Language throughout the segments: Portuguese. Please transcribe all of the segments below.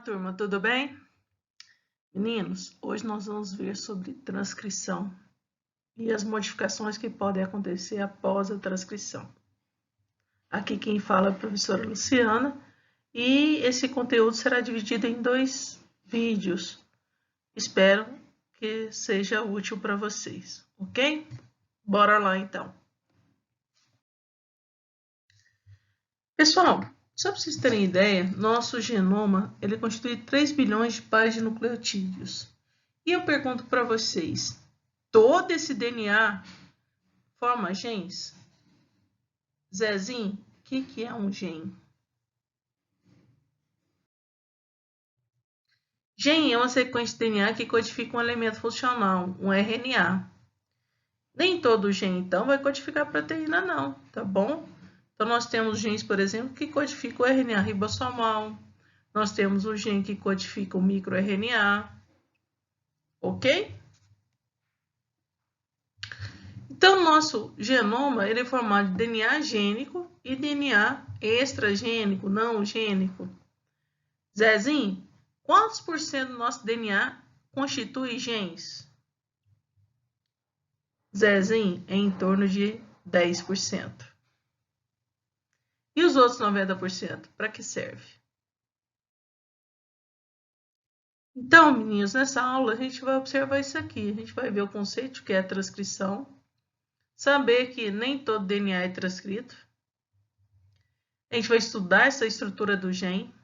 turma, tudo bem? Meninos, hoje nós vamos ver sobre transcrição e as modificações que podem acontecer após a transcrição. Aqui quem fala é a professora Luciana e esse conteúdo será dividido em 2 vídeos. Espero que seja útil para vocês, ok? Bora lá então. Pessoal, só para vocês terem ideia, nosso genoma ele constitui 3 bilhões de pares de nucleotídeos. E eu pergunto para vocês, todo esse DNA forma genes? Zezinho, o que é um gene? Gene é uma sequência de DNA que codifica um elemento funcional, um RNA. Nem todo gene, então, vai codificar proteína, não, tá bom? Então, nós temos genes, por exemplo, que codificam o RNA ribossomal. Nós temos o gene que codifica o microRNA. Ok? Então, nosso genoma ele é formado de DNA gênico e DNA extragênico, não gênico. Zezinho, quantos por cento do nosso DNA constitui genes? Zezinho, é em torno de 10%. E os outros 90%, para que serve? Então, meninos, nessa aula a gente vai observar isso aqui. A gente vai ver o conceito que é a transcrição, saber que nem todo DNA é transcrito. A gente vai estudar essa estrutura do gene.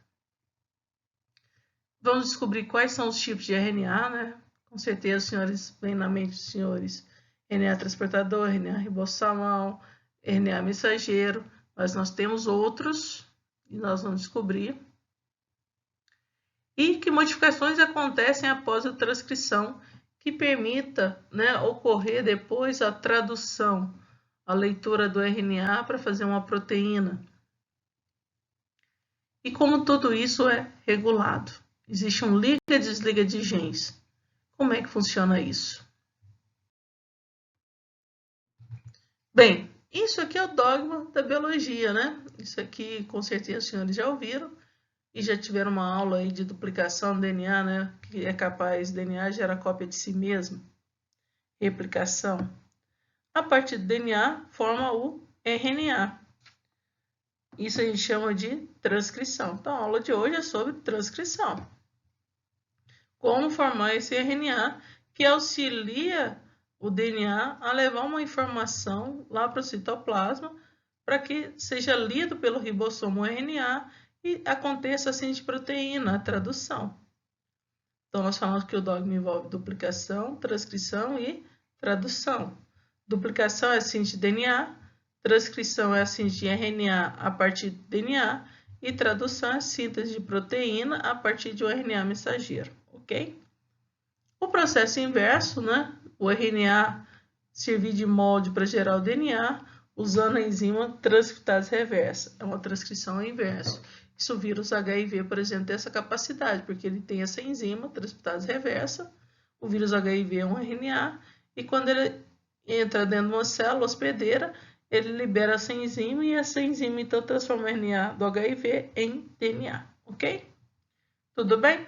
Vamos descobrir quais são os tipos de RNA, né? Com certeza, senhores, vem na mente dos senhores RNA transportador, RNA ribossomal, RNA mensageiro, mas nós temos outros e nós vamos descobrir. E que modificações acontecem após a transcrição que permita, né, ocorrer depois a tradução, a leitura do RNA para fazer uma proteína. E como tudo isso é regulado. Existe um liga e desliga de genes. Como é que funciona isso? Bem, isso aqui é o dogma da biologia, né? Isso aqui, com certeza, os senhores já ouviram e já tiveram uma aula aí de duplicação do DNA, né? Que é capaz, DNA gera cópia de si mesmo. Replicação. A partir do DNA, forma o RNA. Isso a gente chama de transcrição. Então, a aula de hoje é sobre transcrição. Como formar esse RNA que auxilia o DNA a levar uma informação lá para o citoplasma para que seja lido pelo ribossomo RNA e aconteça a síntese de proteína, a tradução. Então, nós falamos que o dogma envolve duplicação, transcrição e tradução. Duplicação é a síntese de DNA, transcrição é a síntese de RNA a partir do DNA e tradução é a síntese de proteína a partir de um RNA mensageiro, ok? O processo inverso, né? O RNA servir de molde para gerar o DNA usando a enzima transcriptase reversa. É uma transcrição inversa. Isso o vírus HIV, por exemplo, tem essa capacidade, porque ele tem essa enzima transcriptase reversa. O vírus HIV é um RNA e quando ele entra dentro de uma célula hospedeira, ele libera essa enzima e essa enzima então transforma o RNA do HIV em DNA, ok? Tudo bem?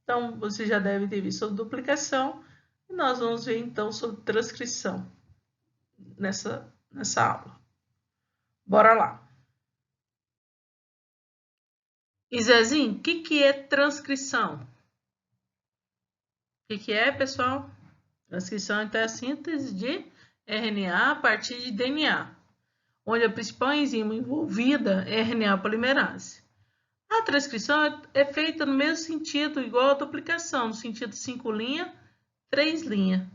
Então, você já deve ter visto sobre duplicação e nós vamos ver então sobre transcrição nessa aula. Bora lá. E Zezinho, o que é transcrição? O que é, pessoal? Transcrição então, é a síntese de RNA a partir de DNA, onde a principal enzima envolvida é a RNA polimerase. A transcrição é feita no mesmo sentido, igual a duplicação, no sentido 5 linha, 3 linha.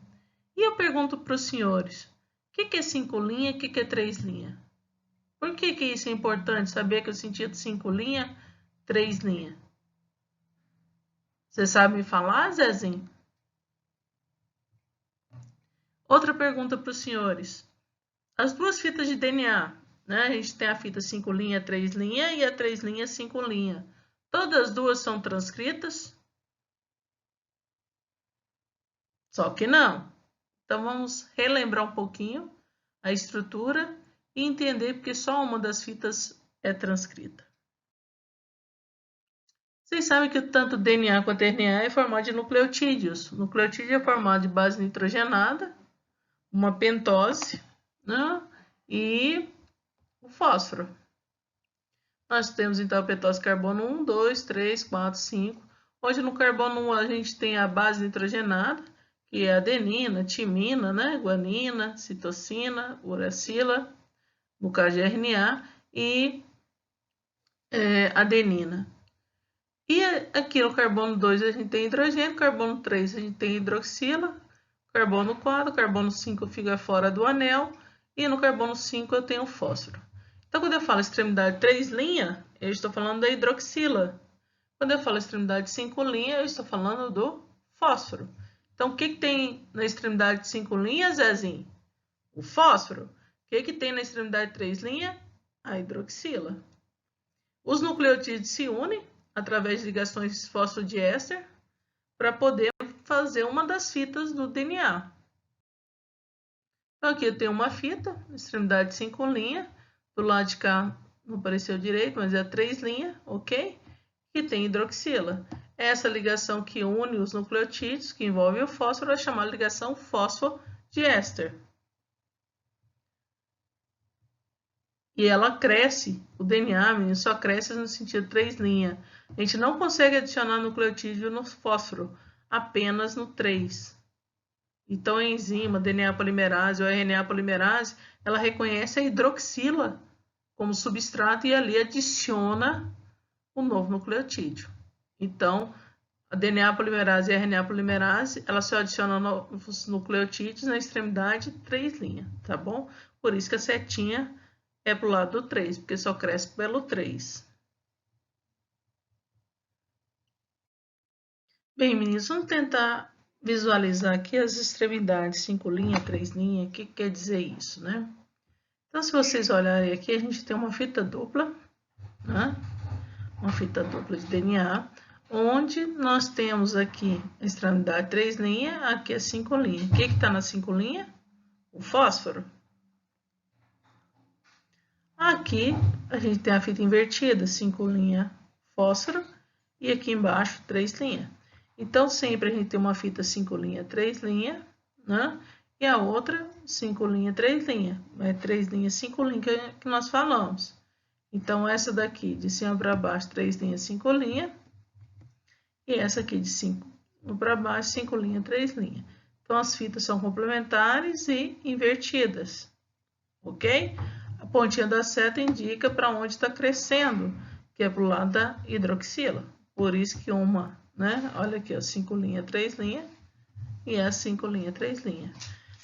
E eu pergunto para os senhores, o que é 5 linha e o que é 3 linha? Por que isso é importante, saber que o sentido 5 linha, 3 linha? Você sabe me falar, Zezinho? Outra pergunta para os senhores. As duas fitas de DNA, né? A gente tem a fita 5 linha, 3 linha e a 3 linha, 5 linha. Todas as duas são transcritas? Só que não. Então, vamos relembrar um pouquinho a estrutura e entender porque só uma das fitas é transcrita. Vocês sabem que tanto DNA quanto RNA é formado de nucleotídeos. O nucleotídeo é formado de base nitrogenada, uma pentose, né? E o fósforo. Nós temos então a pentose carbono 1, 2, 3, 4, 5. Hoje no carbono 1 a gente tem a base nitrogenada, que é adenina, timina, né? Guanina, citosina, uracila, no caso de RNA, e adenina. E aqui no carbono 2 a gente tem hidrogênio, carbono 3 a gente tem hidroxila, carbono 4, carbono 5 fica fora do anel, e no carbono 5 eu tenho fósforo. Então, quando eu falo extremidade 3 linha, eu estou falando da hidroxila. Quando eu falo extremidade 5 linha, eu estou falando do fósforo. Então, o que tem na extremidade 5 linha, Zezinho? O fósforo. O que tem na extremidade 3 linha? A hidroxila. Os nucleotídeos se unem através de ligações fosfodiéster para poder fazer uma das fitas do DNA. Então, aqui eu tenho uma fita, extremidade 5 linha, do lado de cá não apareceu direito, mas é 3 linha, ok? Que tem hidroxila. Essa ligação que une os nucleotídeos, que envolve o fósforo, é chamada ligação fosfodiéster. E ela cresce, o DNA só cresce no sentido 3 linha. A gente não consegue adicionar nucleotídeo no fósforo, apenas no 3. Então, a enzima DNA polimerase ou RNA polimerase, ela reconhece a hidroxila como substrato e ali adiciona o novo nucleotídeo. Então, a DNA polimerase e a RNA polimerase, ela só adiciona novos nucleotídeos na extremidade 3 linha, tá bom? Por isso que a setinha é para o lado do 3, porque só cresce pelo 3. Bem, meninos, vamos tentar visualizar aqui as extremidades 5 linha, 3 linha, o que quer dizer isso, né? Então, se vocês olharem aqui, a gente tem uma fita dupla, né? Uma fita dupla de DNA, onde nós temos aqui a extremidade 3 linha, aqui é 5 linha. O que está na 5 linha? O fósforo. Aqui a gente tem a fita invertida, 5 linha fósforo, e aqui embaixo 3 linha. Então, sempre a gente tem uma fita 5 linha, 3 linha, né? E a outra 5 linha, 3 linha. É 3 linha, 5 linha que nós falamos. Então, essa daqui de cima para baixo, 3 linha, 5 linha. E essa aqui de 5 para baixo, 5 linha, 3 linha. Então, as fitas são complementares e invertidas, ok? A pontinha da seta indica para onde está crescendo, que é para o lado da hidroxila. Por isso que uma, né? Olha aqui, ó, 5 linha, 3 linha. E a 5 linha, 3 linha.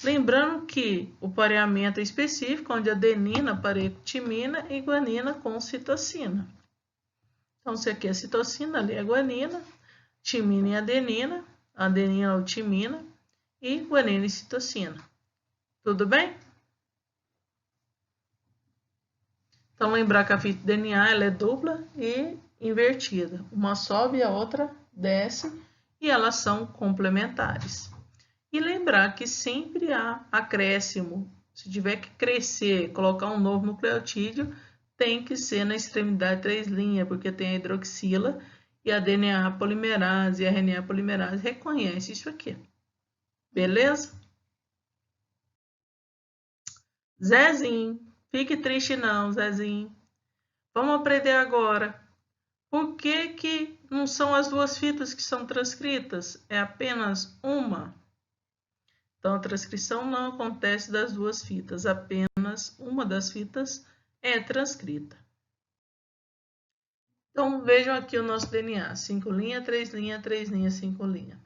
Lembrando que o pareamento é específico, onde adenina pareia com timina e guanina com citosina. Então, se aqui é citosina, ali é guanina, timina e adenina ou timina, e guanina e citosina. Tudo bem? Então, lembrar que a fita DNA ela é dupla e invertida. Uma sobe e a outra desce, e elas são complementares. E lembrar que sempre há acréscimo. Se tiver que crescer, colocar um novo nucleotídeo, tem que ser na extremidade 3 linha, porque tem a hidroxila e a DNA polimerase e a RNA polimerase reconhece isso aqui. Beleza? Zezinho, fique triste não, Zezinho. Vamos aprender agora. Por que não são as duas fitas que são transcritas? É apenas uma? Então, a transcrição não acontece das duas fitas, apenas uma das fitas é transcrita. Então, vejam aqui o nosso DNA, 5 linha, 3 linha, 3 linha, 5 linha.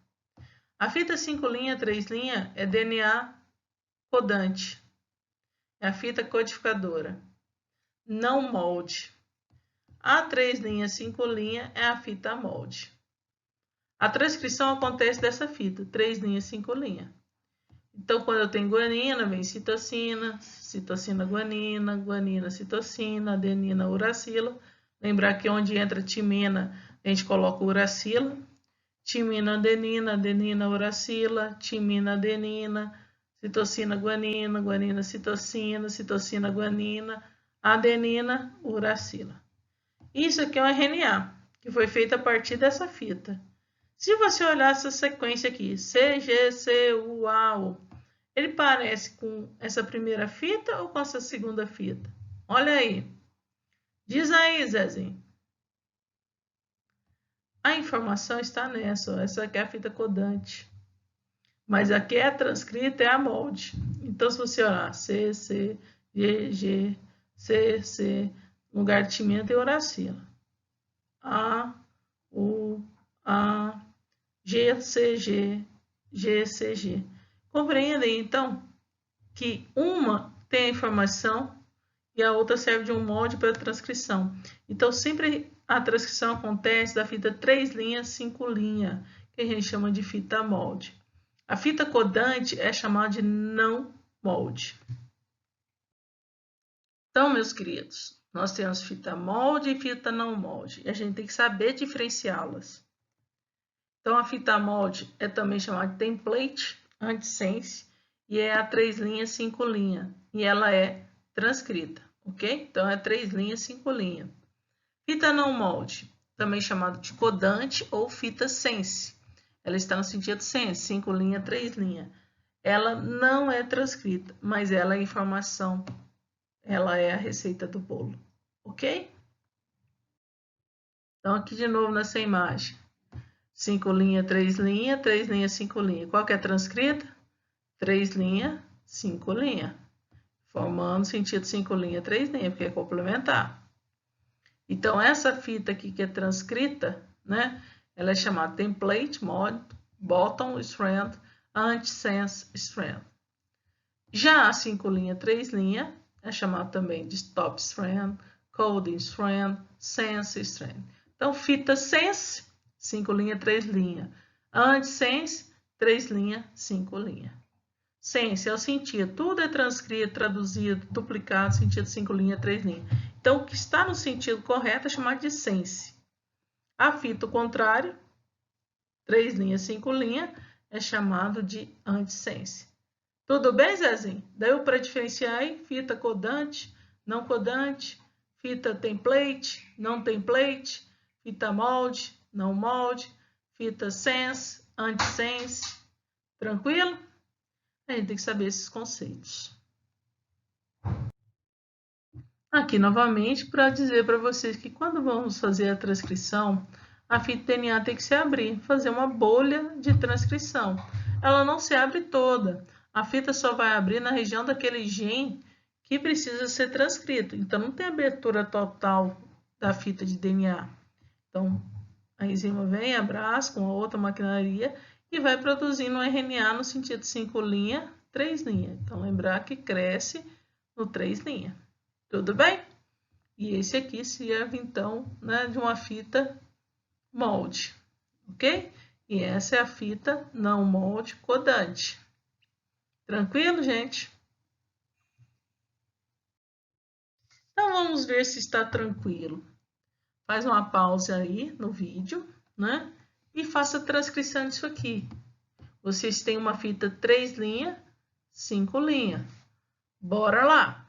A fita 5 linha, 3 linha é DNA codante, é a fita codificadora, não molde. A 3 linha, 5 linha é a fita molde. A transcrição acontece dessa fita, 3 linha, 5 linha. Então, quando eu tenho guanina, vem citosina, citosina, guanina, guanina, citosina, adenina, uracila. Lembrar que onde entra timina, a gente coloca uracila. Timina, adenina, adenina, uracila, timina, adenina, citosina, guanina, guanina, citosina, citosina, guanina, adenina, uracila. Isso aqui é o RNA, que foi feita a partir dessa fita. Se você olhar essa sequência aqui, C, G, C, U, A, U, ele parece com essa primeira fita ou com essa segunda fita? Olha aí. Diz aí, Zezinho. A informação está nessa, ó. Essa aqui é a fita codante. Mas aqui é a transcrita, é a molde. Então, se você olhar C, C, G, G, C, C, no lugar de timina tem uracila. A, U, A, G, C, G, G, C, G. Compreendem, então, que uma tem a informação e a outra serve de um molde para a transcrição. Então, sempre a transcrição acontece da fita 3 linhas, 5 linhas, que a gente chama de fita molde. A fita codante é chamada de não molde. Então, meus queridos, nós temos fita molde e fita não molde. E a gente tem que saber diferenciá-las. Então, a fita molde é também chamada de template anti-sense e é a 3 linhas, 5 linhas. E ela é transcrita, ok? Então, é 3 linhas, 5 linhas. Fita não molde, também chamada de codante ou fita sense. Ela está no sentido sense, 5 linhas, 3 linhas. Ela não é transcrita, mas ela é informação. Ela é a receita do bolo, ok? Então, aqui de novo nessa imagem. 5 linhas, 3 linhas, 3 linhas, 5 linhas. Qual que é a transcrita? 3 linhas, 5 linhas. Formando sentido 5 linhas, 3 linhas, porque é complementar. Então, essa fita aqui que é transcrita, né? Ela é chamada template mode, bottom strand, anti-sense strand. Já a 5 linhas, 3 linhas, é chamada também de stop strand, coding strand, sense strand. Então, fita sense, 5 linhas, 3 linhas. Anti-sense, 3 linhas, 5 linhas. Sense é o sentido, tudo é transcrito, traduzido, duplicado, sentido 5 linhas, 3 linhas. Então, o que está no sentido correto é chamado de sense. A fita, o contrário, 3 linhas, 5 linhas, é chamado de anti-sense. Tudo bem, Zezinho? Deu para diferenciar aí? Fita codante, não codante, fita template, não template, fita molde, não molde, fita sense, anti-sense. Tranquilo? A gente tem que saber esses conceitos. Aqui novamente para dizer para vocês que quando vamos fazer a transcrição, a fita DNA tem que se abrir, fazer uma bolha de transcrição. Ela não se abre toda. A fita só vai abrir na região daquele gene que precisa ser transcrito. Então, não tem abertura total da fita de DNA. Então, a enzima vem, abraça com a outra maquinaria e vai produzindo um RNA no sentido 5 linhas, 3 linhas. Então, lembrar que cresce no 3 linhas. Tudo bem? E esse aqui serve, então, né, de uma fita molde, ok? E essa é a fita não molde codante. Tranquilo, gente? Então, vamos ver se está tranquilo. Faz uma pausa aí no vídeo, né? E faça a transcrição disso aqui. Vocês têm uma fita 3 linhas, 5 linhas. Bora lá!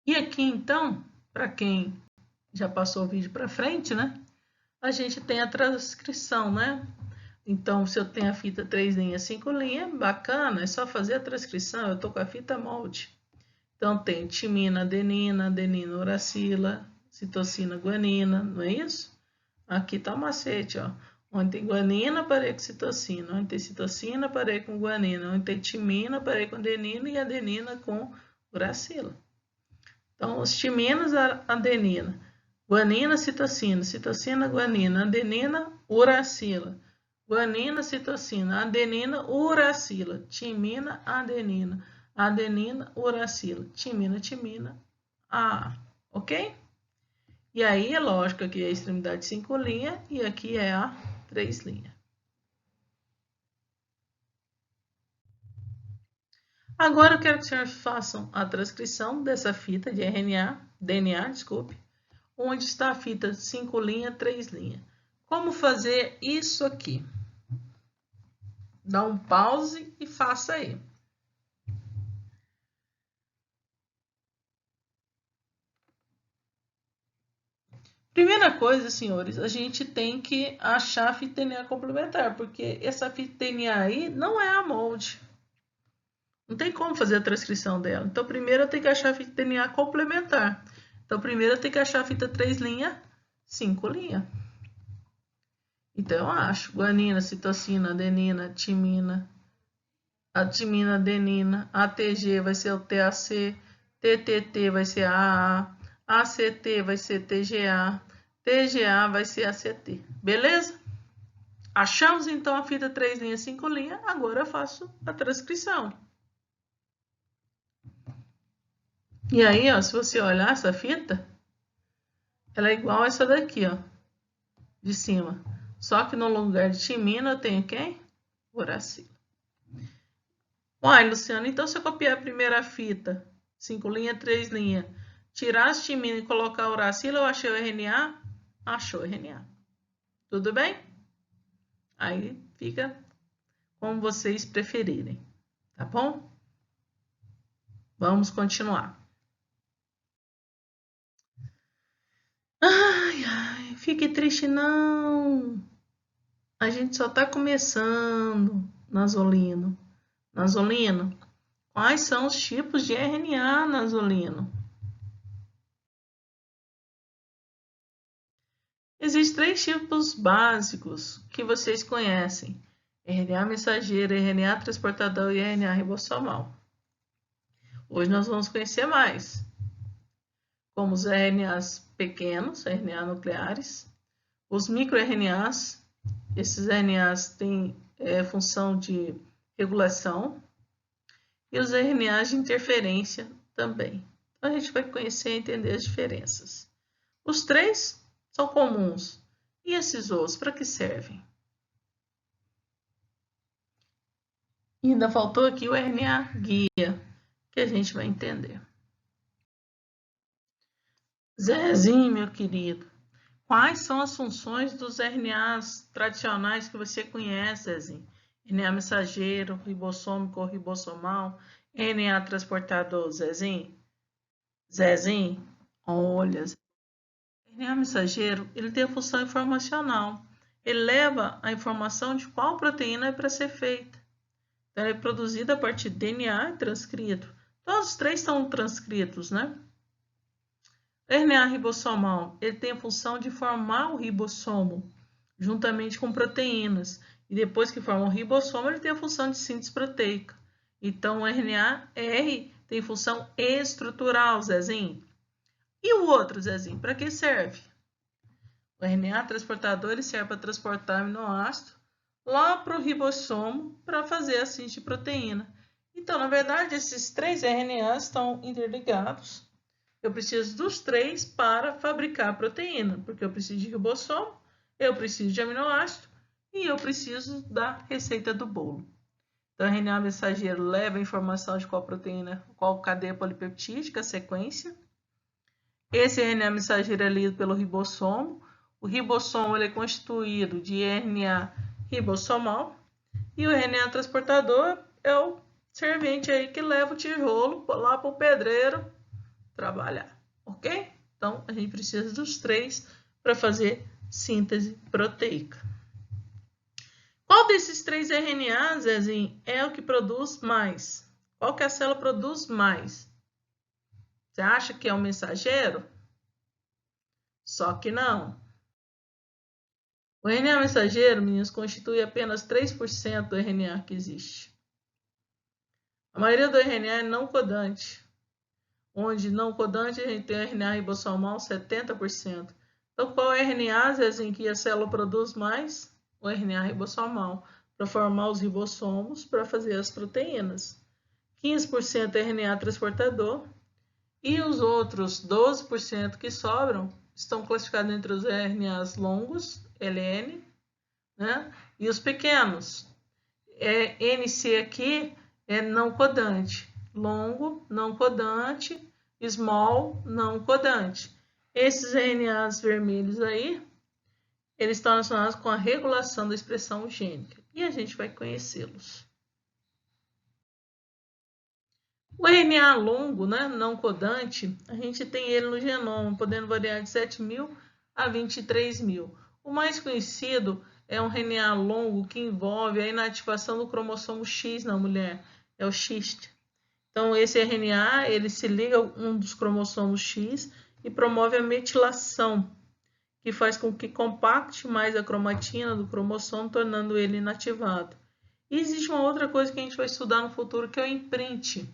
E aqui, então, para quem já passou o vídeo para frente, né? A gente tem a transcrição, né? Então, se eu tenho a fita 3 linhas, 5 linhas, bacana, é só fazer a transcrição, eu tô com a fita molde. Então, tem timina, adenina, adenina, uracila, citocina, guanina, não é isso? Aqui tá o macete, ó. Onde tem guanina, parei com citocina. Onde tem citocina, parei com guanina. Onde tem timina, parei com adenina e adenina com uracila. Então, os timinas, adenina. Guanina, citocina. Citocina, guanina. Adenina, uracila. Guanina, citocina. Adenina, uracila. Timina, adenina. Adenina, uracila. Timina, timina. Ok? E aí, é lógico, aqui é a extremidade 5 linhas e aqui é a 3 linhas. Agora eu quero que os senhores façam a transcrição dessa fita de DNA, desculpe, onde está a fita 5 linhas, 3 linhas. Como fazer isso aqui? Dá um pause e faça aí. Primeira coisa, senhores, a gente tem que achar a fita DNA complementar, porque essa fita DNA aí não é a molde. Não tem como fazer a transcrição dela. Então, primeiro eu tenho que achar a fita DNA complementar. Então, primeiro eu tenho que achar a fita 3' 5'. Então, eu acho guanina, citosina, adenina, timina, a timina, adenina, ATG vai ser o TAC, TTT vai ser AA, ACT vai ser TGA, TGA vai ser ACT. Beleza? Achamos então a fita 3', 5', agora eu faço a transcrição. E aí, ó, se você olhar essa fita, ela é igual a essa daqui, ó, de cima. Só que no lugar de timina eu tenho quem? Uracilo. Uai, Luciano, então se eu copiar a primeira fita, 5', 3', tirar as timina e colocar a uracilo, eu achei o RNA? Achou o RNA. Tudo bem? Aí fica como vocês preferirem, tá bom? Vamos continuar. Ai, ai, fique triste não. A gente só tá começando, Nazolino. Nazolino, quais são os tipos de RNA, Nazolino? Existem 3 tipos básicos que vocês conhecem: RNA mensageiro, RNA transportador e RNA ribossomal. Hoje nós vamos conhecer mais, como os RNAs pequenos, RNA nucleares, os microRNAs. Esses RNAs têm função de regulação, e os RNAs de interferência também. Então, a gente vai conhecer e entender as diferenças. Os 3 são comuns. E esses outros, para que servem? E ainda faltou aqui o RNA guia, que a gente vai entender. Zezinho, meu querido, quais são as funções dos RNAs tradicionais que você conhece, Zezinho? RNA mensageiro, ribossômico ou ribossomal, RNA transportador, Zezinho? Zezinho, olha, o RNA mensageiro, ele tem a função informacional. Ele leva a informação de qual proteína é para ser feita. Então, ele é produzido a partir de DNA e transcrito. Todos os 3 são transcritos, né? O RNA ribossomal, ele tem a função de formar o ribossomo, juntamente com proteínas. E depois que forma o ribossomo, ele tem a função de síntese proteica. Então, o RNA-R tem função estrutural, Zezinho. E o outro, Zezinho, para que serve? O RNA transportador ele serve para transportar aminoácido lá para o ribossomo para fazer a síntese de proteína. Então, na verdade, esses 3 RNAs estão interligados. Eu preciso dos 3 para fabricar a proteína, porque eu preciso de ribossomo, eu preciso de aminoácido e eu preciso da receita do bolo. Então, o RNA mensageiro leva a informação de qual proteína, qual cadeia polipeptídica, a sequência. Esse RNA mensageiro é lido pelo ribossomo. O ribossomo ele é constituído de RNA ribossomal. E o RNA transportador é o servente aí que leva o tijolo lá para o pedreiro trabalhar, ok? Então, a gente precisa dos 3 para fazer síntese proteica. Qual desses 3 RNAs, Zezinho, é o que produz mais? Qual que a célula produz mais? Você acha que é o mensageiro? Só que não. O RNA mensageiro, meninos, constitui apenas 3% do RNA que existe. A maioria do RNA é não codante, onde não codante a gente tem o RNA ribossomal 70%. Então, qual RNA, Zezinho, que a célula produz mais? O RNA ribossomal, para formar os ribossomos para fazer as proteínas. 15% é RNA transportador e os outros 12% que sobram estão classificados entre os RNAs longos, LN, né? E os pequenos. NC aqui é não codante. Longo, não codante. Small, não codante. Esses RNAs vermelhos aí, eles estão relacionados com a regulação da expressão gênica. E a gente vai conhecê-los. O RNA longo, né, não codante, a gente tem ele no genoma, podendo variar de 7.000 a 23 mil. O mais conhecido é um RNA longo que envolve a inativação do cromossomo X na mulher, é o XT. Então, esse RNA ele se liga a um dos cromossomos X e promove a metilação, que faz com que compacte mais a cromatina do cromossomo, tornando ele inativado. E existe uma outra coisa que a gente vai estudar no futuro, que é o imprint.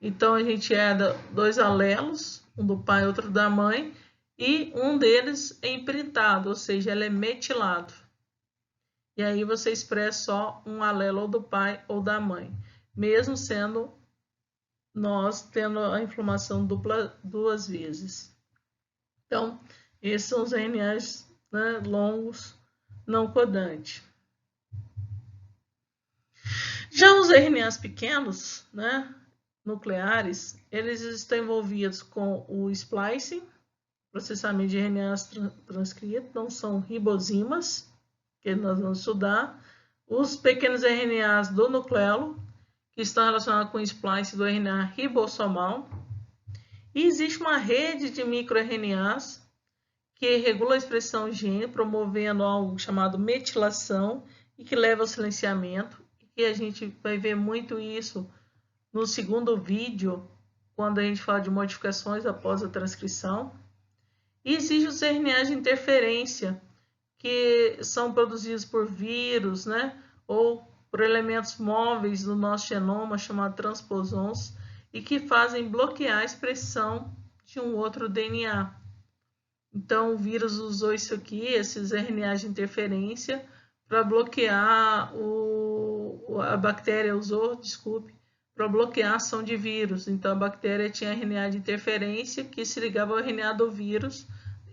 Então, a gente herda 2 alelos, um do pai e outro da mãe, e um deles é imprintado, ou seja, ele é metilado. E aí você expressa só um alelo ou do pai ou da mãe, mesmo sendo nós tendo a informação dupla 2 vezes. Então, esses são os RNAs, né, longos não codantes. Já os RNAs pequenos, né, nucleares, eles estão envolvidos com o splicing, processamento de RNAs transcritos, não são ribozimas, que nós vamos estudar. Os pequenos RNAs do nucleolo, que estão relacionados com o splice do RNA ribossomal. E existe uma rede de microRNAs que regula a expressão gene, promovendo algo chamado metilação e que leva ao silenciamento. E a gente vai ver muito isso no segundo vídeo, quando a gente fala de modificações após a transcrição. E existem os RNAs de interferência, que são produzidos por vírus, né, ou por elementos móveis do nosso genoma, chamados transposons, e que fazem bloquear a expressão de um outro DNA. Então, o vírus usou isso aqui, esses RNAs de interferência, para bloquear a bactéria usou, desculpe, para bloquear a ação de vírus. Então, a bactéria tinha RNA de interferência que se ligava ao RNA do vírus,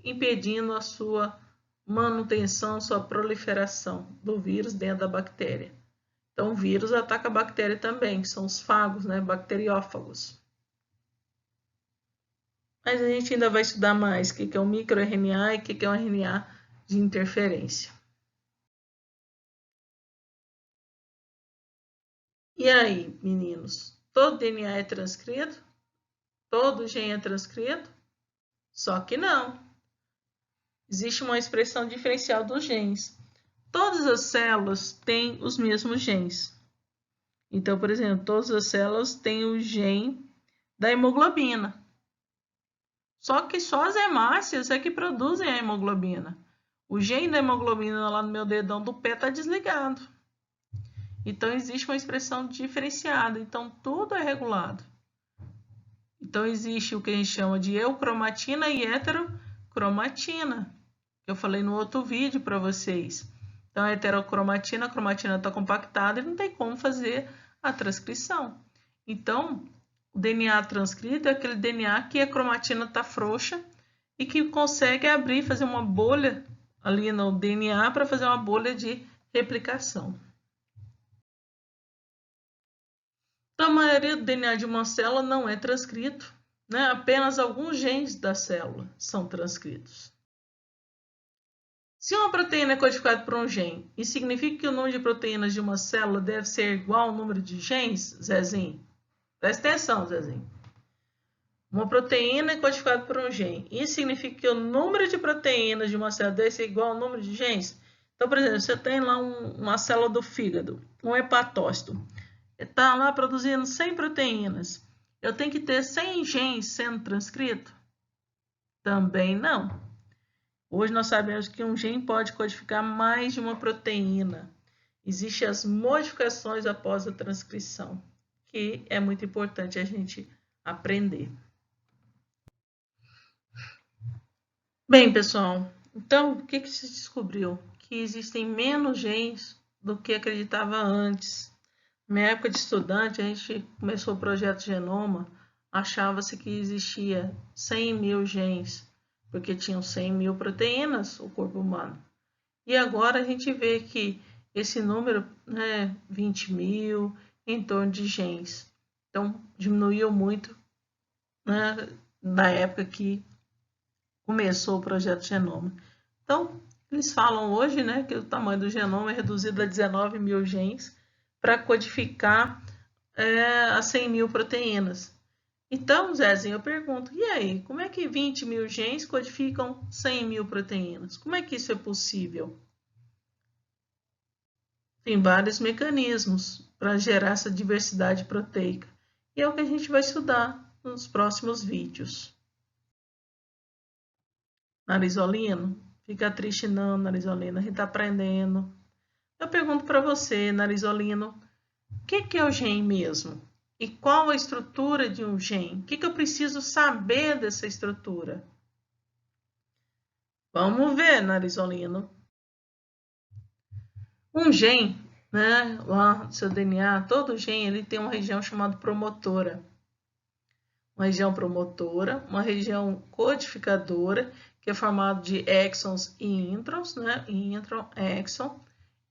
impedindo a sua manutenção, sua proliferação do vírus dentro da bactéria. Então, o vírus ataca a bactéria também, que são os fagos, né, bacteriófagos. Mas a gente ainda vai estudar mais o que é um microRNA e o que é um RNA de interferência. E aí, meninos, todo DNA é transcrito? Todo gene é transcrito? Só que não. Existe uma expressão diferencial dos genes. Todas as células têm os mesmos genes. Então, por exemplo, todas as células têm o gene da hemoglobina. Só que só as hemácias é que produzem a hemoglobina. O gene da hemoglobina lá no meu dedão do pé está desligado. Então, existe uma expressão diferenciada. Então, tudo é regulado. Então, existe o que a gente chama de eucromatina e heterocromatina, que eu falei no outro vídeo para vocês. Então, a heterocromatina, a cromatina está compactada e não tem como fazer a transcrição. Então, o DNA transcrito é aquele DNA que a cromatina está frouxa e que consegue abrir, fazer uma bolha ali no DNA para fazer uma bolha de replicação. Então, a maioria do DNA de uma célula não é transcrito, né? Apenas alguns genes da célula são transcritos. Se uma proteína é codificada por um gene, isso significa que o número de proteínas de uma célula deve ser igual ao número de genes, Zezinho? Presta atenção, Zezinho. Uma proteína é codificada por um gene. Isso significa que o número de proteínas de uma célula deve ser igual ao número de genes? Então, por exemplo, você tem lá uma célula do fígado, um hepatócito. Está lá produzindo 100 proteínas. Eu tenho que ter 100 genes sendo transcritos? Também não. Hoje nós sabemos que um gene pode codificar mais de uma proteína. Existem as modificações após a transcrição, que é muito importante a gente aprender. Bem, pessoal, então o que se descobriu? Que existem menos genes do que acreditava antes. Na minha época de estudante, a gente começou o projeto Genoma, achava-se que existia 100 mil genes, porque tinham 100 mil proteínas o corpo humano. E agora a gente vê que esse número é 20 mil, em torno de genes. Então, diminuiu muito, né, na época que começou o projeto Genoma. Então, eles falam hoje, né, que o tamanho do genoma é reduzido a 19 mil genes para codificar as 100 mil proteínas. Então, Zezinho, eu pergunto, e aí, como é que 20 mil genes codificam 100 mil proteínas? Como é que isso é possível? Tem vários mecanismos para gerar essa diversidade proteica. E é o que a gente vai estudar nos próximos vídeos. Narizolino, fica triste não, Narizolino, a gente está aprendendo. Eu pergunto para você, Narizolino, o que é o gene mesmo? E qual a estrutura de um gene? O que eu preciso saber dessa estrutura? Vamos ver, Narizolino. Um gene, né, lá no seu DNA, todo gene ele tem uma região chamada promotora. Uma região promotora, uma região codificadora, que é formada de exons e introns, né, intron, exon,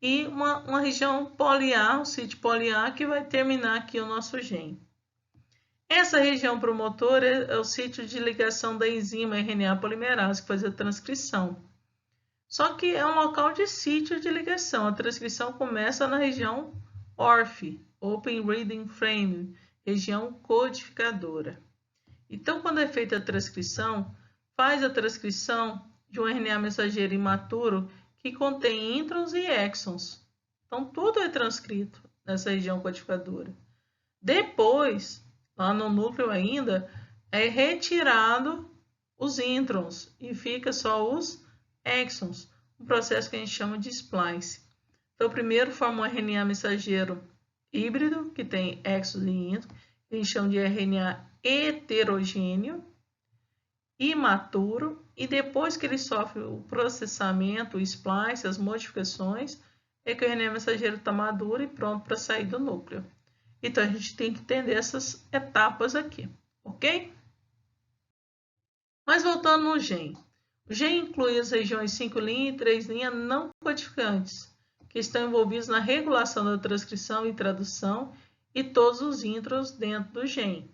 e uma região poliar, um sítio poliar, que vai terminar aqui o nosso gene. Essa região promotora é o sítio de ligação da enzima RNA polimerase, que faz a transcrição. Só que é um local de sítio de ligação. A transcrição começa na região ORF, Open Reading Frame, região codificadora. Então, quando é feita a transcrição, faz a transcrição de um RNA mensageiro imaturo que contém introns e exons. Então, tudo é transcrito nessa região codificadora. Depois, lá no núcleo ainda, é retirado os introns e fica só os exons, um processo que a gente chama de splice. Então, primeiro forma um RNA mensageiro híbrido, que tem exons e introns, que a gente chama de RNA heterogêneo, imaturo, e depois que ele sofre o processamento, o splice, as modificações, é que o RNA mensageiro está maduro e pronto para sair do núcleo. Então, a gente tem que entender essas etapas aqui, ok? Mas voltando no gene. O gene inclui as regiões 5' e 3' não codificantes, que estão envolvidos na regulação da transcrição e tradução e todos os introns dentro do gene.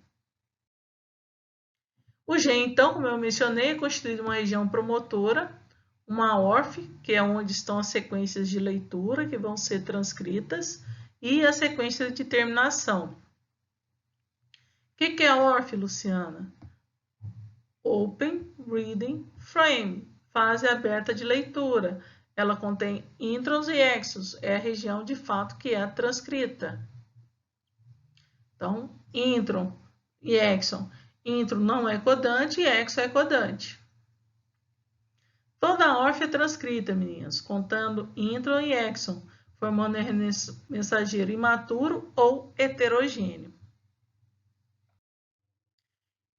O gene, então, como eu mencionei, é constituído de uma região promotora, uma ORF, que é onde estão as sequências de leitura que vão ser transcritas, e a sequência de terminação. O que é a ORF, Luciana? Open Reading Frame, fase aberta de leitura. Ela contém introns e exons, é a região de fato que é transcrita. Então, intron e exon. Intron não é codante e exon é codante. Toda a ORF é transcrita, meninas, contando intron e exon, formando RNA mensageiro imaturo ou heterogêneo.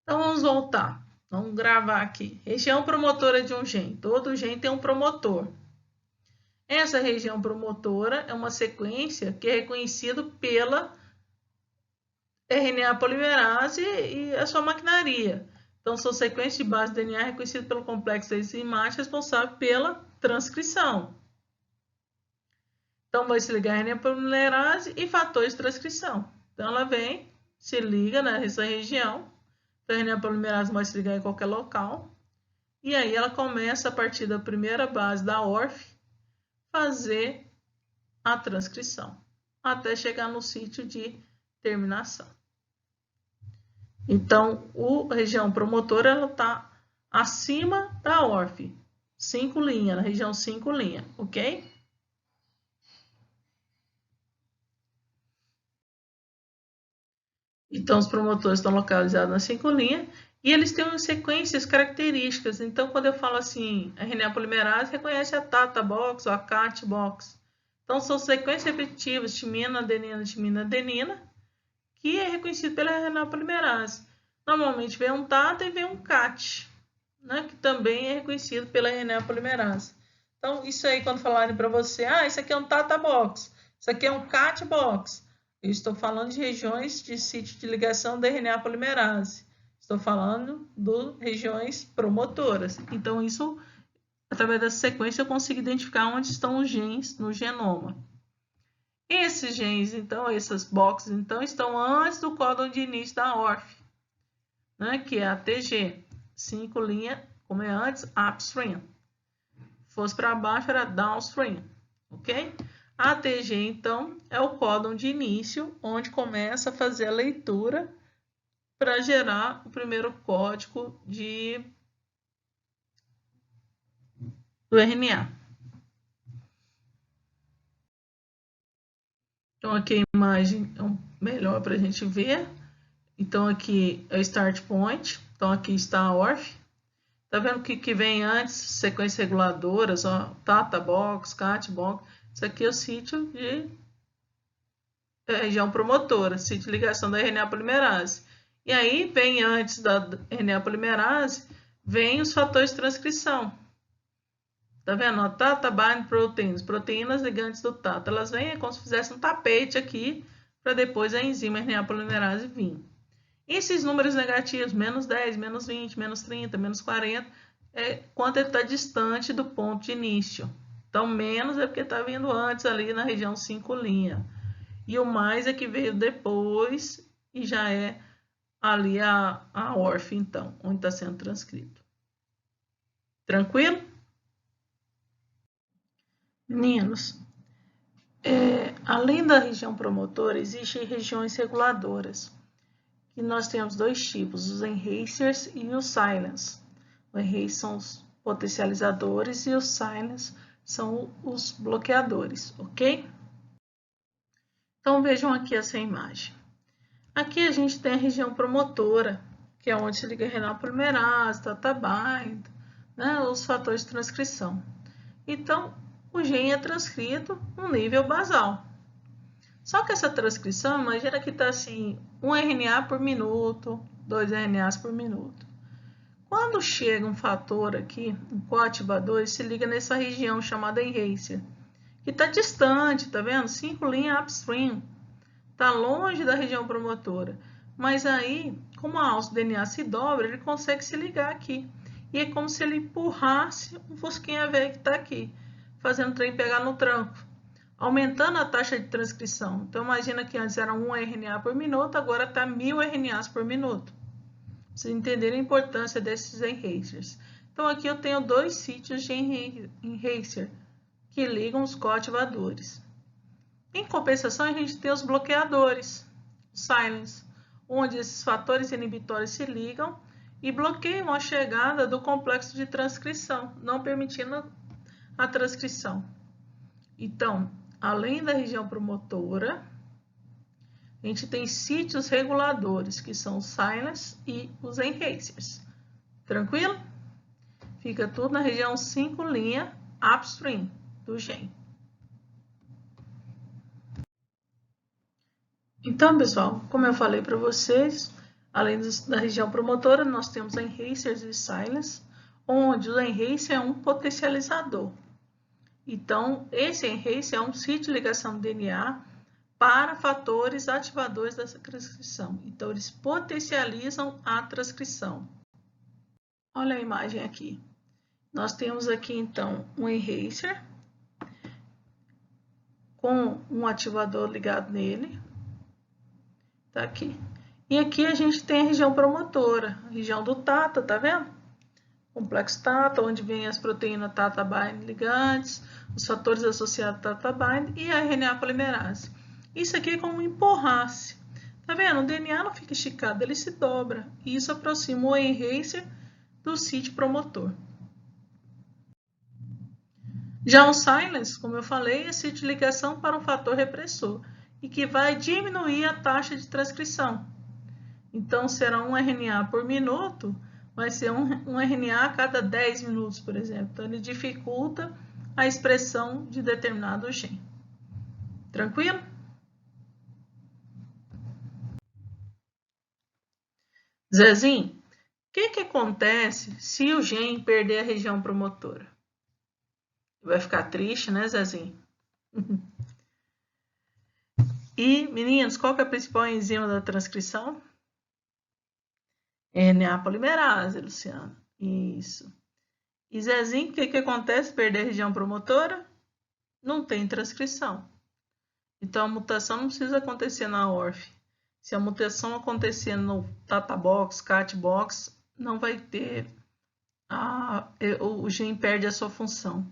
Então, vamos voltar. Vamos gravar aqui. Região promotora de um gene. Todo gene tem um promotor. Essa região promotora é uma sequência que é reconhecida pela RNA polimerase e a sua maquinaria. Então, são sequências de base de DNA reconhecidas pelo complexo enzimático responsável pela transcrição. Então, vai se ligar a RNA polimerase e fatores de transcrição. Então, ela vem, se liga nessa região. Então, a RNA polimerase vai se ligar em qualquer local. E aí, ela começa, a partir da primeira base da ORF, fazer a transcrição, até chegar no sítio de terminação. Então, a região promotora está acima da ORF, 5' na região 5', ok? Então, os promotores estão localizados na 5' e eles têm sequências características. Então, quando eu falo assim, a RNA polimerase reconhece a Tata box ou a Cat box. Então, são sequências repetitivas, timina, adenina, que é reconhecido pela RNA polimerase. Normalmente vem um Tata e vem um Cat, né, que também é reconhecido pela RNA polimerase. Então, isso aí, quando falarem para você, isso aqui é um Tata box, isso aqui é um Cat box, eu estou falando de regiões de sítio de ligação da RNA polimerase. Estou falando de regiões promotoras. Então, isso, através dessa sequência, eu consigo identificar onde estão os genes no genoma. Esses genes, então, essas boxes, então, estão antes do códon de início da ORF, né, que é a TG. 5', como é antes, upstream. Se fosse para baixo, era downstream, ok? A TG, então, é o códon de início, onde começa a fazer a leitura para gerar o primeiro código do RNA. Então, aqui a imagem é melhor para a gente ver. Então, aqui é o start point. Então, aqui está a ORF. Tá vendo o que vem antes? Sequências reguladoras, ó, Tata Box, Cat Box. Isso aqui é o sítio de região promotora, sítio de ligação da RNA polimerase. E aí, vem antes da RNA polimerase, vem os fatores de transcrição. Tá vendo? Ó, Tata Bind Proteins, proteínas ligantes do Tata. Elas vêm como se fizesse um tapete aqui, para depois a enzima RNA polimerase vir. Esses números negativos, menos 10, menos 20, menos 30, menos 40, é quanto ele está distante do ponto de início. Então, menos é porque está vindo antes ali na região 5'. E o mais é que veio depois e já é ali a ORF, então, onde está sendo transcrito. Tranquilo? Meninos, além da região promotora, existem regiões reguladoras. E nós temos dois tipos, os enhancers e os silencers. Os enhancers são os potencializadores e os silencers são os bloqueadores, ok? Então vejam aqui essa imagem. Aqui a gente tem a região promotora, que é onde se liga a renal polimerase, Tata Bind, né, os fatores de transcrição. Então, o gene é transcrito no nível basal. Só que essa transcrição, imagina que está assim, 1 RNA por minuto, 2 RNAs por minuto. Quando chega um fator aqui, um coativador, ele se liga nessa região chamada enhancer, que está distante, tá vendo? 5' upstream, está longe da região promotora. Mas aí, como a alça do DNA se dobra, ele consegue se ligar aqui. E é como se ele empurrasse um fusquinha velho que está aqui, fazendo o trem pegar no tranco, aumentando a taxa de transcrição. Então, imagina que antes era 1 RNA por minuto, agora está 1000 RNAs por minuto. Vocês entenderem a importância desses enhancers. Então, aqui eu tenho dois sítios de enhancer que ligam os coativadores. Em compensação, a gente tem os bloqueadores, silencers, onde esses fatores inibitórios se ligam e bloqueiam a chegada do complexo de transcrição, não permitindo a transcrição. Então, além da região promotora, a gente tem sítios reguladores, que são os silencers e os enhancers. Tranquilo? Fica tudo na região 5' upstream do gene. Então, pessoal, como eu falei para vocês, além da região promotora, nós temos enhancers e silencers, onde o enhancer é um potencializador. Então, esse enhancer é um sítio de ligação do DNA para fatores ativadores dessa transcrição. Então, eles potencializam a transcrição. Olha a imagem aqui. Nós temos aqui, então, um enhancer com um ativador ligado nele. Tá aqui. E aqui a gente tem a região promotora, a região do Tata, tá vendo? Complexo Tata, onde vem as proteínas Tata Bind ligantes, os fatores associados a Tata Bind e a RNA polimerase. Isso aqui é como um empurrasse. Tá vendo? O DNA não fica esticado, ele se dobra. E isso aproxima o enhancer do sítio promotor. Já o silence, como eu falei, é sítio de ligação para um fator repressor e que vai diminuir a taxa de transcrição. Então, será um RNA por minuto, vai ser um RNA a cada 10 minutos, por exemplo. Então, ele dificulta a expressão de determinado gene. Tranquilo? Zezinho, o que acontece se o gene perder a região promotora? Vai ficar triste, né, Zezinho? E, meninos, qual que é a principal enzima da transcrição? RNA polimerase, Luciano. Isso. E Zezinho, o que acontece se perder a região promotora? Não tem transcrição. Então, a mutação não precisa acontecer na ORF. Se a mutação acontecer no Tata Box, Cat Box, não vai ter, o gene perde a sua função.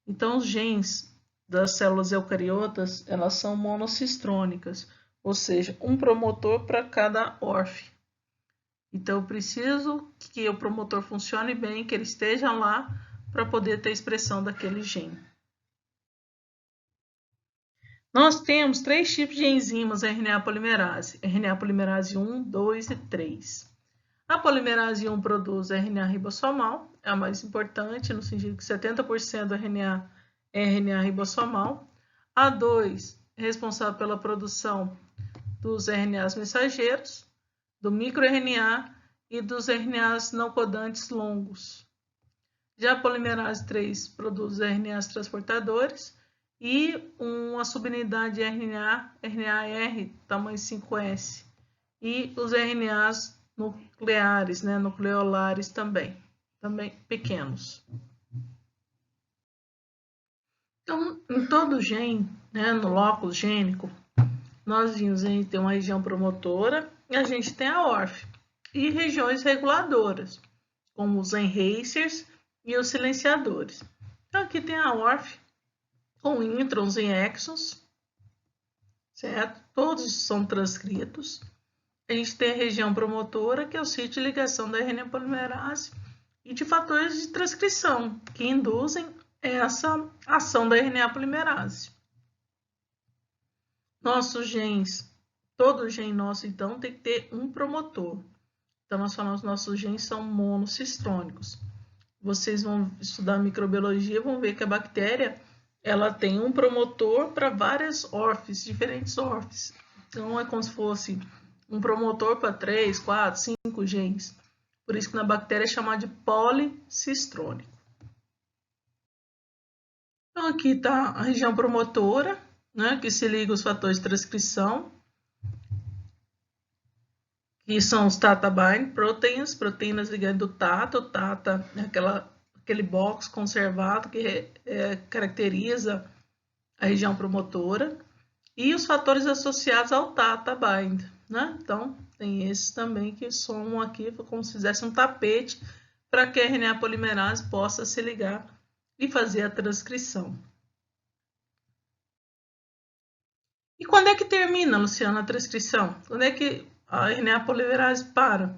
Então, os genes das células eucariotas, elas são monocistrônicas, ou seja, um promotor para cada ORF. Então, eu preciso que o promotor funcione bem, que ele esteja lá para poder ter expressão daquele gene. Nós temos 3 tipos de enzimas RNA polimerase 1, 2 e 3. A polimerase 1 produz RNA ribossomal, é a mais importante, no sentido que 70% do RNA é RNA ribossomal. A 2 é responsável pela produção dos RNAs mensageiros, do microRNA e dos RNAs não codantes longos. Já a polimerase 3 produz RNAs transportadores e uma subunidade de RNA-R, tamanho 5S, e os RNAs nucleares, nucleolares também pequenos. Então, em todo gene, no lóculo gênico, nós vimos, a gente tem uma região promotora e a gente tem a ORF, e regiões reguladoras, como os enhacers e os silenciadores. Então, aqui tem a ORF, com introns e exons, certo? Todos são transcritos. A gente tem a região promotora, que é o sítio de ligação da RNA polimerase, e de fatores de transcrição, que induzem essa ação da RNA polimerase. Nossos genes, todo gene nosso, então, tem que ter um promotor. Então, nós falamos que nossos genes são monocistrônicos. Vocês vão estudar microbiologia, vão ver que a bactéria ela tem um promotor para várias ORFs, diferentes ORFs. Então, é como se fosse um promotor para 3, 4, 5 genes. Por isso que na bactéria é chamado de policistrônico. Então, aqui está a região promotora, que se liga aos fatores de transcrição, que são os Tata Bind Proteins, proteínas ligadas do Tata. O Tata é aquele box conservado que caracteriza a região promotora. E os fatores associados ao Tata Bind, Então, tem esses também que somam aqui como se fizesse um tapete para que a RNA polimerase possa se ligar e fazer a transcrição. E quando é que termina, Luciana, a transcrição? Quando é que a RNA polimerase para?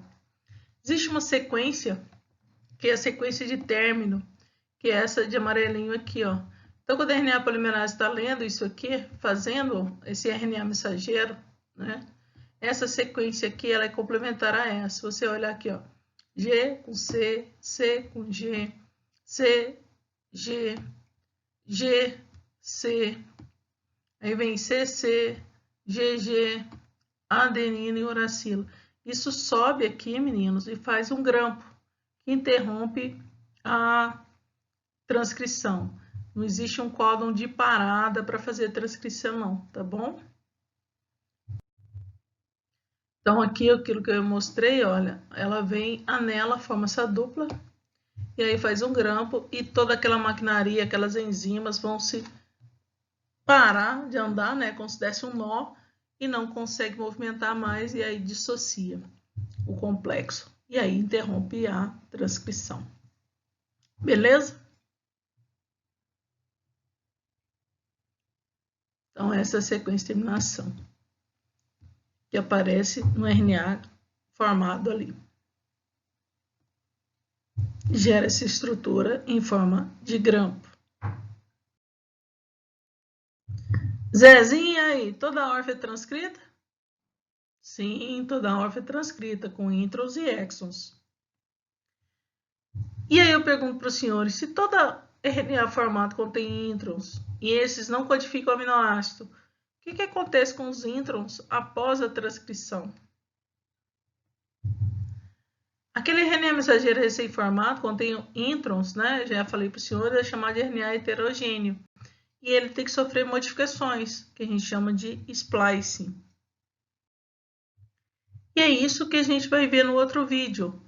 Existe uma sequência, que é a sequência de término, que é essa de amarelinho aqui, ó. Então, quando a RNA polimerase está lendo isso aqui, fazendo esse RNA mensageiro, essa sequência aqui ela é complementar a essa. Se você olhar aqui, ó, G com C, C com G, C, G, G, C, aí vem CC, GG, adenina e uracilo. Isso sobe aqui, meninos, e faz um grampo que interrompe a transcrição. Não existe um códon de parada para fazer transcrição, não, tá bom? Então, aqui aquilo que eu mostrei, olha, ela vem, anela, forma essa dupla, e aí faz um grampo, e toda aquela maquinaria, aquelas enzimas vão se parar de andar, como se desse um nó, e não consegue movimentar mais, e aí dissocia o complexo, e aí interrompe a transcrição. Beleza? Então, essa é a sequência de terminação que aparece no RNA formado ali. Gera essa estrutura em forma de grampo. Zezinha aí, toda a ORF é transcrita? Sim, toda a ORF é transcrita, com introns e exons. E aí eu pergunto para os senhores, se toda RNA formado contém introns e esses não codificam o aminoácido, o que acontece com os introns após a transcrição? Aquele RNA mensageiro recém-formado contém introns, já falei para os senhores, é chamado de RNA heterogêneo. E ele tem que sofrer modificações, que a gente chama de splicing. E é isso que a gente vai ver no outro vídeo.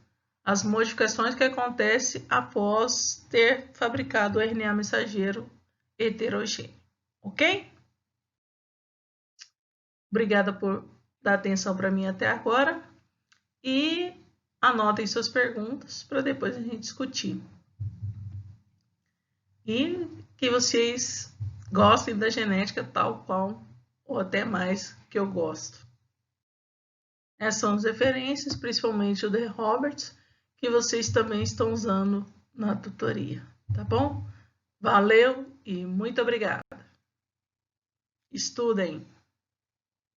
As modificações que acontecem após ter fabricado o RNA mensageiro heterogêneo. Ok? Obrigada por dar atenção para mim até agora. E anotem suas perguntas para depois a gente discutir. E que vocês gostem da genética tal qual, ou até mais que eu gosto. Essas são as referências, principalmente o de Roberts, que vocês também estão usando na tutoria, tá bom? Valeu e muito obrigada. Estudem!